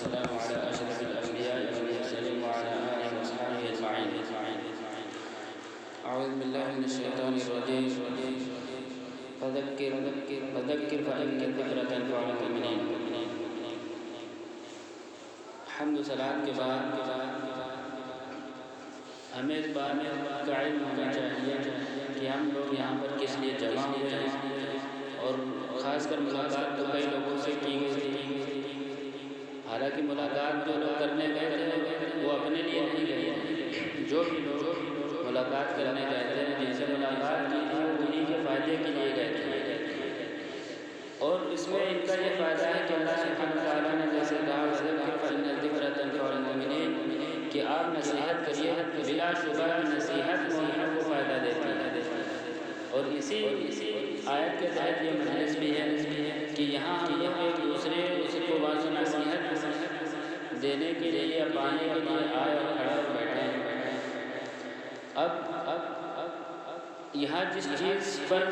والسلام على أشرف الأنبياء والمرسلين وعلى آله وأصحابه أجمعين. أعوذ بالله من الشيطان الرجيم. فذكر فإن الذكرى تنفع المؤمنين. حمد و صلاۃ کے بعد ہمیں اس بات کا علم ہونا چاہیے کہ ہم لوگ یہاں پر کس لیے جمع ہوئے ہیں، اور خاص کر ملاقات تو کئی لوگوں سے کی گئی تھی. حالانکہ ملاقات جو لوگ کرنے گئے تھے وہ اپنے لیے نہیں گئے تھے. جو بھی لوگ ملاقات کرنے گئے تھے، جن سے ملاقات کی تھی، وہ انہیں کے فائدے کے لیے گئے تھے. اور اس میں ان کا یہ فائدہ ہے کہ اللہ سبحانہ وتعالیٰ نے جیسے کہا وَذَكِّرْ فَإِنَّ الذِّكْرَىٰ تَنفَعُ الْمُؤْمِنِينَ کہ آپ نصیحت کریے، بلا شبہ نصیحت مومنوں کو فائدہ دیتی ہے. اور اسی آیت کے تحت یہ مجلس بھی ہے کہ یہاں ہم لوگ ایک دوسرے کو واضح نصیحت دینے کے لیے یا پانے کے لیے آئے اور کھڑے ہو بیٹھے ہیں. اب یہاں جس چیز پر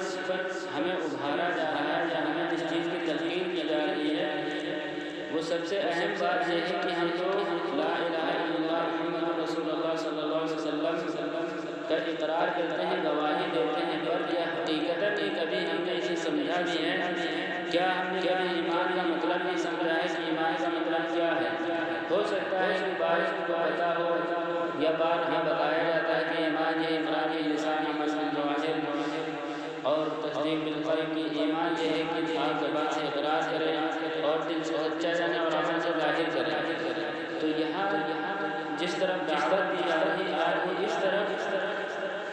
ہمیں ابھارا جا رہا ہے یا ہمیں جس چیز کی تلقین کی جا رہی ہے، وہ سب سے اہم بات یہ ہے کہ ہم لوگ لا الہ الا اللہ محمد رسول اللہ صلی اللہ علیہ وسلم کا اقرار کرتے ہیں، گواہی دیتے ہیں، پر کیا حقیقتاً کبھی ہم نے اسے سمجھا بھی ہے؟ کیا ہم نے کبھی ایمان کا مطلب نہیں سمجھا ہے کہ ایمان کا مطلب کیا ہے؟ ہو سکتا ہے کہ بارش کو پتا ہو یا بار ہمیں بتایا جاتا ہے کہ ایمان یہ افراد لسان مثلاً ظواہر اور تصدیق بالقلب کی ایمان یہ ہے کہ آپ زبان سے اقرار کریں اور دل سے سچا جانے اور عمل سے ظاہر کریں. تو یہاں جس طرف دعوت دی جا رہی ہے اس طرف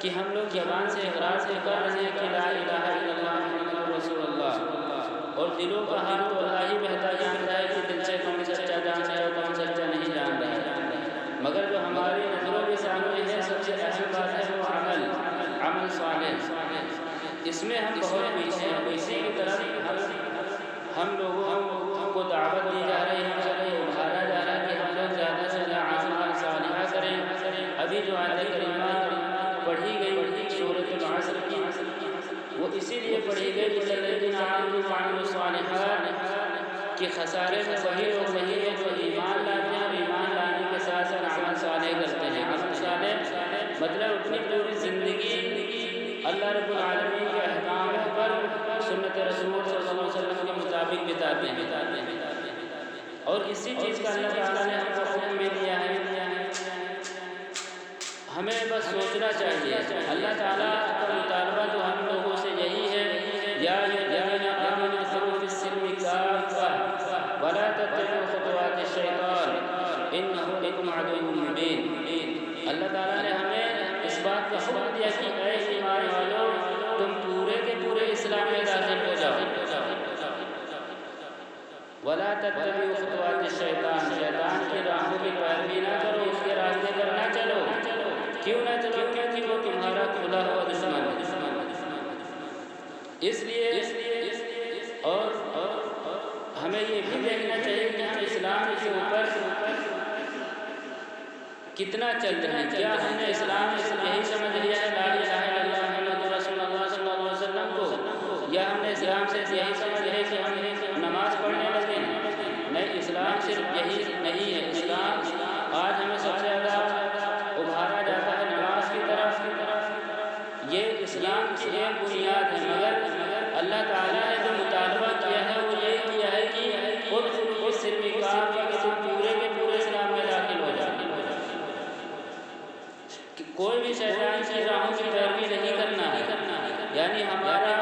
کہ ہم لوگ زبان سے اقرار سے کر رہے ہیں کہ لا الہ الا اللہ محمد رسول اللہ، اور دلوں کا حال تو اللہ ہی بہتر جانتا ہے کہ دل سے کون سچا جان رہا ہے اور کون سچا نہیں جان رہا ہے. مگر جو ہماری نظروں کے سامنے ہے سب سے اہم بات ہے وہ عمل صالح. اس میں ہم بہت پیچھے ہیں. اسی کی طرف ہم لوگوں کو دعوت دی جا رہی ہے، ہم سب کو ابھارا جا رہا ہے کہ ہم لوگ زیادہ سے زیادہ اعمال صالحہ کریں. ابھی جو آیت کریمہ پڑھی گئی سورۃ العصر کی، وہ اسی لیے پڑھی گئی کہ الذین آمنوا وعملوا الصالحات کہ خسارے میں وہی لوگ نہیں ہیں جو ایمان لاتے ہیں اور ایمان لانے کے ساتھ ساتھ عمل صالح کرتے ہیں. عمل صالح مطلب اپنی پوری زندگی اللہ رب العالمین کے احکاموں پر سنت رسول صلی اللہ علیہ وسلم کے مطابق بتاتے ہیں. اور اسی چیز کا اللہ تعالیٰ نے ہم کو حکم بھی دیا ہے. ہمیں بس سوچنا چاہیے. اللہ تعالیٰ کا مطالبہ تو ہم لوگوں سے یہی ہے یا الذین آمنوا ادخلوا فی السلم کافۃ ولا تتبعوا خطوات الشیطان انہ لکم عدو مبین. اللہ تعالیٰ نے ہمیں اس بات کا حکم دیا کہ اے ایمان والو تم پورے کے پورے اسلام میں داخل ہو جاؤ. ولا تتبعوا خطوات الشیطان شیطان کی راہوں کی پیروی نہ کرو، اس کے راستے پر نہ چلو. کیوں نہ چلو؟ کیونکہ وہ تمہارا کھلا ہوا دشمن ہے. اس لیے اور ہمیں یہ بھی دیکھنا چاہیے کہ ہم اسلام کے اوپر کتنا چل رہے ہیں. کیا ہم نے اسلام یہی سمجھ لیا ہے لا الہ الا اللہ محمد رسول اللہ صلی اللہ علیہ وسلم کو، یا ہم نے اسلام سے یہی سمجھ لیا کہ ہم نماز پڑھنے لگے ہیں؟ نہیں، اسلام صرف یہی نہیں ہے. اسلام آج ہمیں سب سے زیادہ ابھارا جاتا ہے نماز کی طرف. یہ اسلام کی ایک بنیاد ہے، مگر اللہ تعالیٰ نے جو مطالبہ کیا ہے وہ یہ کیا ہے کہ خود السلم کافۃ کہ تم پورے کے پورے اسلام میں داخل ہو جاؤ. کوئی بھی شیطان کی راہوں کی پیروی نہیں کرنا ہے. یعنی ہمارا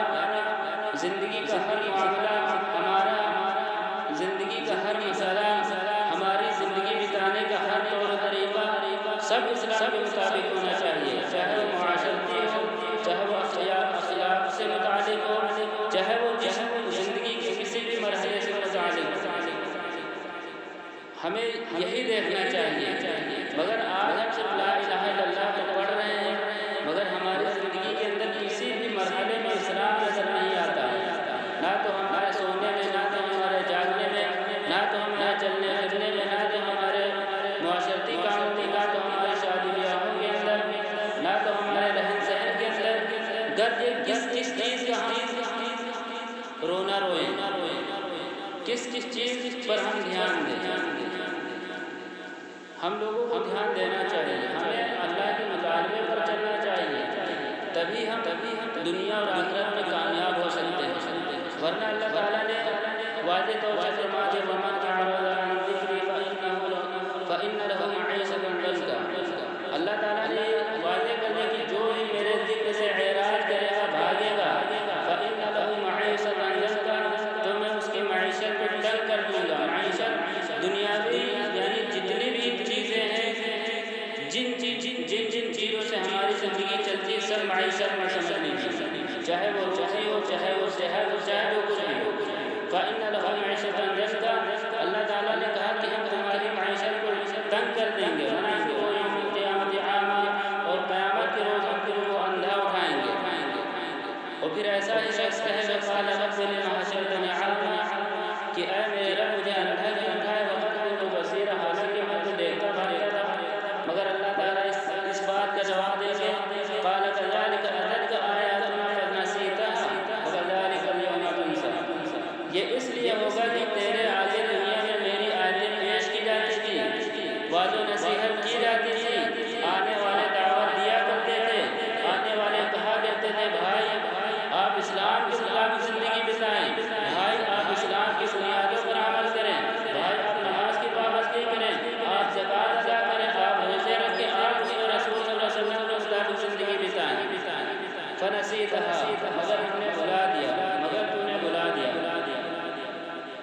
زندگی کا ہر معاملہ، ہمارا زندگی کا ہر مسئلہ، ہماری زندگی بتانے کا ہر طور طریقہ سب اسلام کے مطابق ہونا چاہیے. چاہے وہ معاشرتی ہو، چاہے وہ اخلاق سے متعلق ہو، چاہے وہ زندگی کے کسی بھی مرحلے سے متعلق ہو، ہمیں یہی دیکھنا چاہیے. مگر آج ہم صرف لا الہ الا اللہ تو پڑھ رہے ہیں، مگر ہماری زندگی کے اندر کسی بھی مرحلے میں اسلام نظر نہیں آتا. نہ تو ہمارے سونے میں، نہ تو ہمارے جاگنے میں، نہ تو ہمارے چلنے پھرنے میں، نہ تو ہمارے معاشرتی کاموں میں، نہ تو ہماری شادی بیاہوں کے اندر، نہ تو ہمارے رہن سہن کے اندر. گرد کس چیز کا ہم رونا روئیں، کس چیز پر ہم دھیان دیں. ہم لوگوں کو دھیان دینا چاہیے، ہمیں اللہ کے مطالبے پر چلنا چاہیے، تبھی ہم دنیا اور آخرت میں کامیاب ہو سکتے ہیں، ورنہ اللہ تعالیٰ نے واضح طور پر فرمایا کہ وَمَنْ أَعْرَضَ عَنْ ذِكْرِي فَإِنَّ لَهُ مَعِيشَةً ضَنْكًا۔ اللہ تعالیٰ نے واضح کر دیا کہ جو بھی میرے ذکر سے اعراض کرے گا، بھاگے گا، فَإِنَّ لَهُ مَعِيشَةً ضَنْكًا، تو میں اس کی معیشت کو تنگ کر دوں گا۔ معیشت دنیاوی یعنی جتنی بھی چیزیں ہیں، جن چیزوں سے ہماری زندگی چلتی ہے، سب معیشت میں سمجھ لیجیے، چاہے وہ روزی ہو، چاہے وہ صحت ہو، چاہے وہ کچھ بھی ہو۔ فَإِنَّ لَهُ مَعِيشَةً ضَنْكًا، اللہ تعالیٰ نے کہا کہ ہم تمہاری معیشت کو تنگ کر دیں گے، وَنَحْشُرُهُ يَوْمَ الْقِيَامَةِ أَعْمَىٰ، اور قیامت کے روز ہم تم کو اندھا اٹھائیں گے۔ اور پھر ایسا ہی شخص کہے گا قَالَ رَبِّ لِمَ حَشَرْتَنِي أَعْمَىٰ، کہ اے میرے رب مجھے اندھا کیوں اٹھائے، وَقَدْ كُنتُ بَصِيرًا، حالانکہ میں تو دیکھتا بھالتا تھا۔ مگر اللہ تعالیٰ اس بات کا جواب دے گے قَالَ كَذَٰلِكَ أَتَتْكَ آيَاتُنَا فَنَسِيتَهَا وَكَذَٰلِكَ الْيَوْمَ تُنسَىٰ، یہ اس لیے ہوگا کہ تیرے آگے دنیا میں میری آیتیں پیش کی جاتی تھی، وعظ و نصیحت کی جاتی تھی، آنے والے دعوت دیا کرتے تھے، آنے والے کہا کرتے تھے بھائی آپ اسلام کے مطابق زندگی بتائیں، بھائی آپ اسلام کی بنیادوں پر عمل کریں، بھائی آپ نماز کی پابندی کریں، آپ زکوٰۃ ادا کریں، آپ روزے رکھیں، آپ اس رسول صلی اللہ علیہ وسلم کے مطابق زندگی بتائیں۔ فَنَسِيتَهَا، مگر ہم نے بھلا دیا، مگر تو نے بھلا دیا۔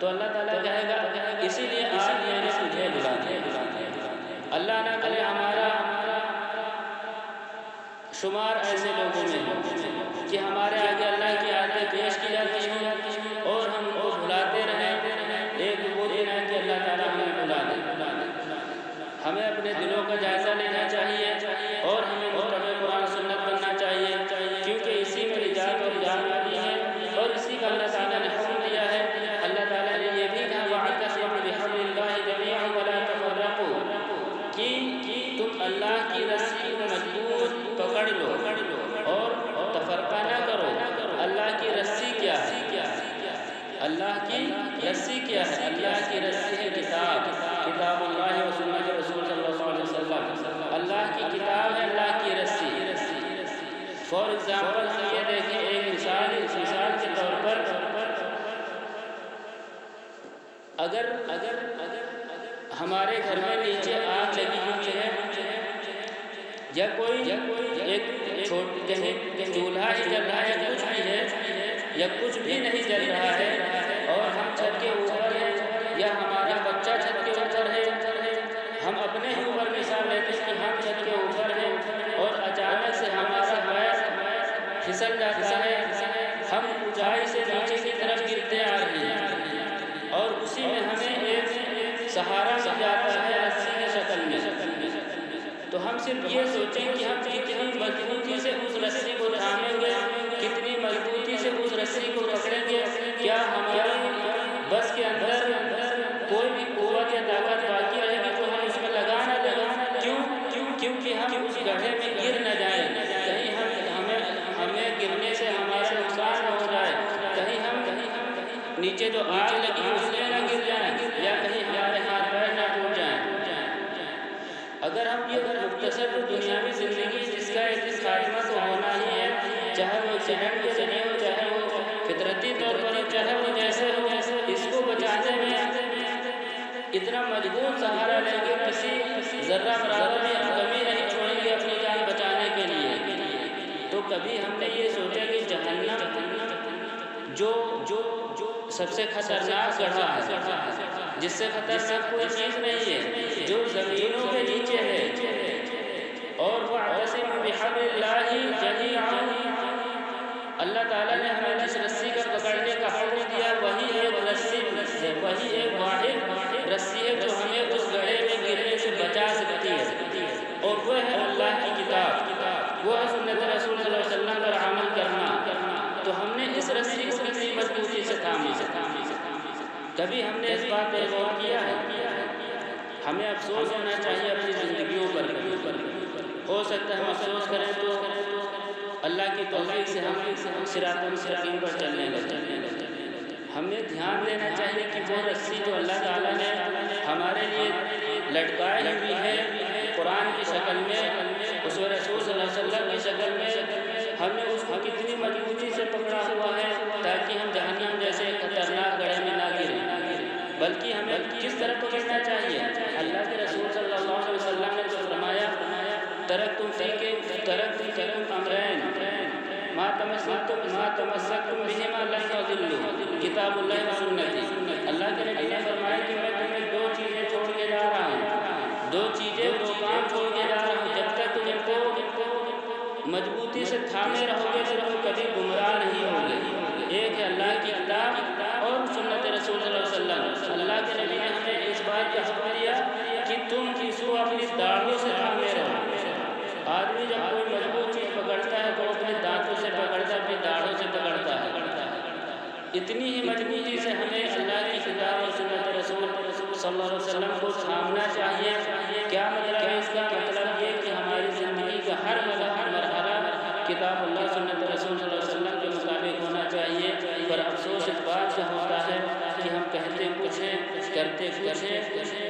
تو اللہ تعالیٰ کہے گا اسی لیے آج میں نے تجھے بھلا دیا۔ اللہ نہ کرے ہمارا شمار ایسے لوگوں میں ہو کہ ہمارے آگے اللہ کی آیتیں پیش کی جاتی ہیں اور ہم ان کو بھلاتے رہیں، ایک وہ دن ہے کہ اللہ تعالیٰ ہمیں بھلا دے۔ ہمیں اپنے دلوں کا جائزہ لینا چاہیے اور ہمیں متبع قرآن سنت بننا چاہیے، کیونکہ اسی میں نجات اور کامیابی ہے اور اسی کا اللہ تعالیٰ نے حکم دیا ہے۔ اللہ تعالیٰ نے یہ بھی کہا وَاعْتَصِمُوا بِحَبْلِ اللَّهِ جَمِيعًا وَلَا تَفَرَّقُوا، کہ تم اللہ کی رسی کو مضبوط پکڑ لو اور تفرقہ نہ کرو۔ اللہ کی رسی کیا ہے؟ اللہ کی رسی کیا ہے؟ اللہ کی رسی ہے کتاب اللہ و سنت رسول صلی اللہ علیہ وسلم، اللہ کی کتاب ہے، اللہ کی رسی۔ فار ایگزامپل ہم یہ دیکھیں، ایک مثال کے طور پر اگر ہمارے گھر میں نیچے آگ لگی ہوئی ہے یا کوئی ایک کہیں چولہا ہی جل رہا ہے یا کچھ بھی ہے یا کچھ بھی نہیں جل رہا ہے اور ہم چھت کے اوپر ہیں یا ہمارا بچہ چھت کے اوپر ہے، ہم اپنے ہی اوپر مثال لیتے ہیں کہ ہم چھت کے اوپر ہیں اور اچانک سے ہمارا پیر پھسل جاتا ہے، ہم اونچائی سے نیچے کی طرف گرتے آ رہے ہیں اور اسی میں ہمیں ایک سہارا مل جاتا ہے رسی کی شکل میں، تو ہم صرف یہ سوچیں کہ ہم کتنی مضبوطی سے اس رسی کو تھامیں گے، کتنی مضبوطی سے اس رسی کو پکڑیں گے، کیا ہماری بس کے اندر کوئی بھی قوت یا طاقت باقی رہے گی تو ہم اس میں لگا نہ دیں؟ کیونکہ ہم اس گڑھے میں گر نہ جائیں، کہیں ہمیں گرنے سے ہمارا نقصان نہ ہو جائے، کہیں ہم نیچے جو آگ لگی اس میں نہ گر جائیں یا کہیں ہمارے ہاتھ پیر نہ ٹوٹ جائیں۔ اگر ہم یہ مختصر دنیاوی زندگی جس کا ایک خاتمہ تو ہونا ہی ہے، چاہے وہ ایکسیڈنٹ کے ذریعے ہو، چاہے وہ فطرتی طور پر ہو، چاہے وہ جیسے ہو، اس کو بچانے میں اتنا مضبوط سہارا لیں گے، کسی ذرہ برابر بھی ہم کمی نہیں چھوڑیں گے اپنی جان بچانے کے لیے، تو کبھی ہم نے یہ سوچا کہ جہنم جو سب سے خطرناک گڑھا ہے، جس سے خطرناک کوئی چیز نہیں ہے، جو زمینوں کے نیچے ہے، اور وَاعْتَصِمُوا بِحَبْلِ اللَّهِ جَمِيعًا، اللہ تعالیٰ نے ہمیں جس رسی کا پکڑنے کا حکم دیا وہی ایک رسی ہے، وہی ایک واحد رسی ہے جو ہمیں اس گڑھے میں گرنے سے بچا سکتی ہے، اور وہ ہے اللہ کی کتاب، وہ ہے سنت رسول صلی اللہ علیہ وسلم پر عمل کرنا۔ تو ہم نے اس رسی کو کتنی مضبوطی سے تھاما، کبھی ہم نے اس بات پہ غور کیا ہے؟ ہمیں افسوس ہونا چاہیے اپنی زندگیوں پر، ہو سکتا ہے ہم افسوس کریں تو اللہ کی توفیق سے ہم صراط مستقیم پر چلنے لگیں۔ ہمیں دھیان دینا چاہیے کہ وہ رسی جو اللہ تعالیٰ نے ہمارے لیے لٹکائی ہوئی ہے قرآن کی شکل میں، اس رسول صلی اللہ علیہ وسلم کی شکل میں، ہم نے اس کو کتنی مضبوطی سے پکڑا ہوا ہے تاکہ ہم جہنم جیسے خطرناک گڑھے میں نہ گریں، بلکہ ہمیں کس طرح پکڑنا چاہیے؟ اللہ کے رسول صلی اللہ علیہ وسلم نے تو فرمایا ترکتم فیکم امرین ما تمسکتم بہما لن تضلوا، کتاب اللہ و سنتی۔ اللہ کے نبی نے فرمایا کہ میں تمہیں دو چیزیں چھوڑ کے جا رہا ہوں، دو کام چھوڑ کے جا رہا ہوں، جب تک تم کو مضبوطی سے تھامے رہو گے تو تم کبھی گمراہ نہیں ہوگے۔ ایک ہے اللہ کی کتاب اور سنت رسول صلی اللہ علیہ وسلم۔ اللہ کے نبی نے ہمیں اس بات کا حکم دیا کہ تم کسو اپنی داڑھوں سے تھامے رہو۔ آدمی جب کوئی مضبوط چیز پکڑتا ہے تو اپنے دانتوں سے پکڑتا ہے، اپنی داڑھوں سے پکڑتا ہے۔ اتنی ہی مضبوطی سے ہمیں اللہ کی کتاب اور سنت رسول صلی اللہ علیہ وسلم کو تھامنا چاہیے۔ کیا مطلب ہے اس کا؟ مطلب یہ کہ ہماری زندگی کا ہر مرحلہ کتاب اللہ سنت رسول صلی اللہ علیہ وسلم کے مطابق ہونا چاہیے۔ پر افسوس اس بات کا ہوتا ہے کہ ہم کہتے کچھ ہیں، کرتے کچھ ہیں،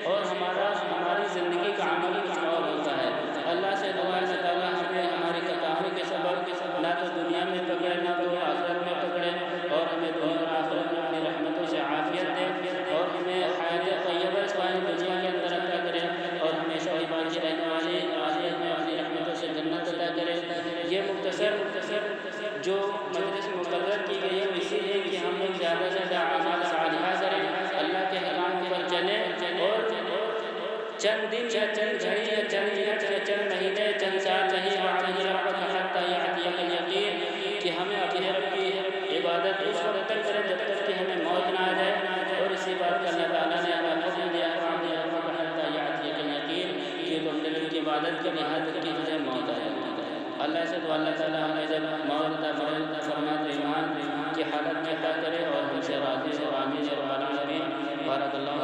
اور ہماری زندگی کا عمل کچھ اور ہوتا ہے۔ اللہ سے دعا ہے اللہ تعالیٰ ہمیں ہماری خطاؤں کے سبب نہ تو دنیا میں پکڑے نہ تو آخرت میں پکڑے، اور ہمیں دنیا اور آخرت میں اپنی رحمتوں سے عافیت دے، اور ہمیں حیات طیبہ اس پانی دنیا کے اندر عطا کرے، اور ہمیشہ ہی باقی رہنے والی آخرت میں اپنی رحمتوں سے جنت عطا کرے۔ یہ مختصر جو مجلس مقرر کی گئی ہے اسی لیے کہ ہم لوگ زیادہ سے زیادہ اعمال صالحہ کریں، اللہ کے حکام پر چلیں، اور چند دن یا چند گھڑی یا چند منٹ یا چند مہینے چند سال نہیں، وَاعْبُدْ رَبَّكَ حَتَّىٰ يَأْتِيَكَ الْيَقِينُ، کہ ہمیں اپنے رب کی عبادت اس وقت تک کریں جب تک کہ ہمیں موت نہ آ جائے۔ اور اسی بات کا اللہ تعالیٰ نے ہمیں حکم دیا ہے وَاعْبُدْ رَبَّكَ حَتَّىٰ يَأْتِيَكَ الْيَقِينُ، کہ تم نے ان کی عبادت کی یہاں تک کہ تجھے موت آ جائے۔ اللہ سے تو اللہ تعالیٰ ہمیں جب موت عطا فرمائے تو ایمان کی حالت میں عطا کرے، اور ہم سے راضی ہو، آمین یا رب العالمین۔ بارک اللہ